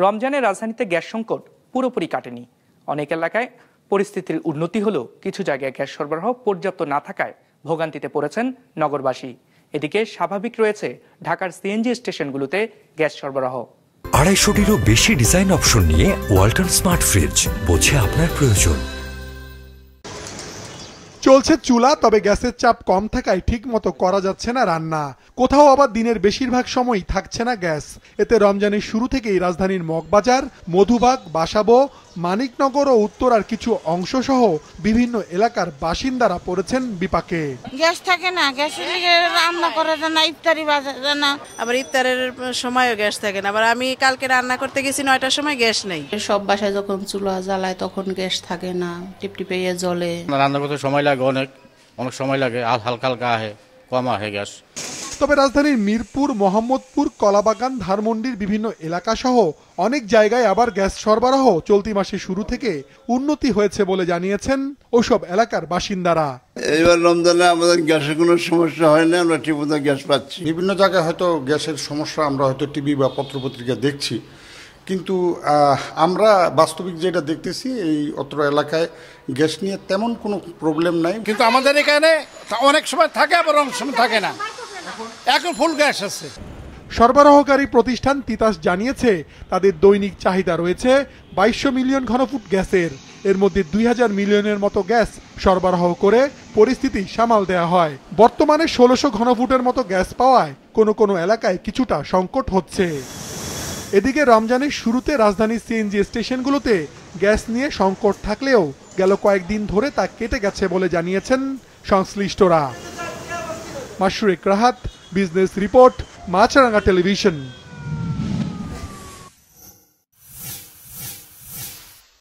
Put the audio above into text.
রমজানে রাজধানীতে গ্যাস সংকট পুরোপুরি কাটেনি। অনেক এলাকায় পরিস্থিতির উন্নতি হলেও কিছু জায়গায় গ্যাস সরবরাহ পর্যাপ্ত না থাকায় ভোগান্তিতে পড়েছেন নগরবাসী। এদিকে স্বাভাবিক রয়েছে ঢাকার সিএনজি স্টেশনগুলোতে গ্যাস সরবরাহ। 250টিরও বেশি ডিজাইন অপশন নিয়ে ওয়ালটন স্মার্ট ফ্রিজ, বোঝে আপনার প্রয়োজন। চলছে চুলা, তবে গ্যাসের চাপ কম থাকায় ঠিক মতো করা যাচ্ছে না রান্না। কোথাও আবার দিনের বেশিরভাগ সময়ই থাকছে না গ্যাস। এতে রমজানের শুরু থেকেই রাজধানীর মগবাজার, মধুবাগ, বাসাবো, মানিকনগর ও উত্তরার কিছু অংশ সহ বিভিন্ন এলাকার বাসিন্দারা পড়েছেন বিপাকে। গ্যাস থাকে না, গ্যাসের রান্না করা যায় না, ইফতারি বাজা যায় না, আবার ইফতারের সময়ও গ্যাস থাকে না। আবার আমি কালকে রান্না করতে গেছি 9টার সময় গ্যাস নেই। সব বাসায় যখন চুলা জ্বালায় তখন গ্যাস থাকে না, টিপটিপে জ্বলে। রান্না করতে সময় লাগে, অনেক সময় লাগে, হালকা হালকা আহে, কম আহে গ্যাস। তবে রাজধানীর মিরপুর, মোহাম্মদপুর, কলাবাগান, ধানমন্ডির বিভিন্ন এলাকা সহ অনেক জায়গায় আবার গ্যাস সরবরাহ চলতি মাসের শুরু থেকে উন্নতি হয়েছে বলে জানিয়েছেন ওসব এলাকার বাসিন্দারা। এইবার রমজানে আমাদের গ্যাসের কোনো সমস্যা হয় না, আমরা ঠিকমতো গ্যাস পাচ্ছি। বিভিন্ন জায়গায় হয়তো গ্যাসের সমস্যা আমরা হয়তো টিভি বা পত্রপত্রিকা দেখছি, কিন্তু আমরা বাস্তবিক যেটা দেখতেছি এই অত্র এলাকায় গ্যাস নিয়ে তেমন কোনো প্রবলেম নাই। কিন্তু আমাদের এখানে অনেক সময় থাকে, আবার অনেক সময় থাকে না। এখন ফুল গ্যাস আছে। সরবরাহকারী প্রতিষ্ঠান তিতাস জানিয়েছে তাদের দৈনিক চাহিদা রয়েছে 2200 মিলিয়ন ঘনফুট গ্যাসের। এর মধ্যে 2000 মিলিয়নের মতো গ্যাস সরবরাহ করে পরিস্থিতি সামাল দেয়া হয়। বর্তমানে 1600 ঘনফুটের মতো গ্যাস পাওয়ায় কোনো কোনো এলাকায় কিছুটা সংকট হচ্ছে। এদিকে রমজানের শুরুতে রাজধানীর সিএনজি স্টেশনগুলোতে গ্যাস নিয়ে সংকট থাকলেও গেল কয়েকদিন ধরে তা কেটে গেছে বলে জানিয়েছেন সংশ্লিষ্টরা। মাশরুক রাহাত, বিজনেস রিপোর্ট, মাছরাঙ্গা টেলিভিশন।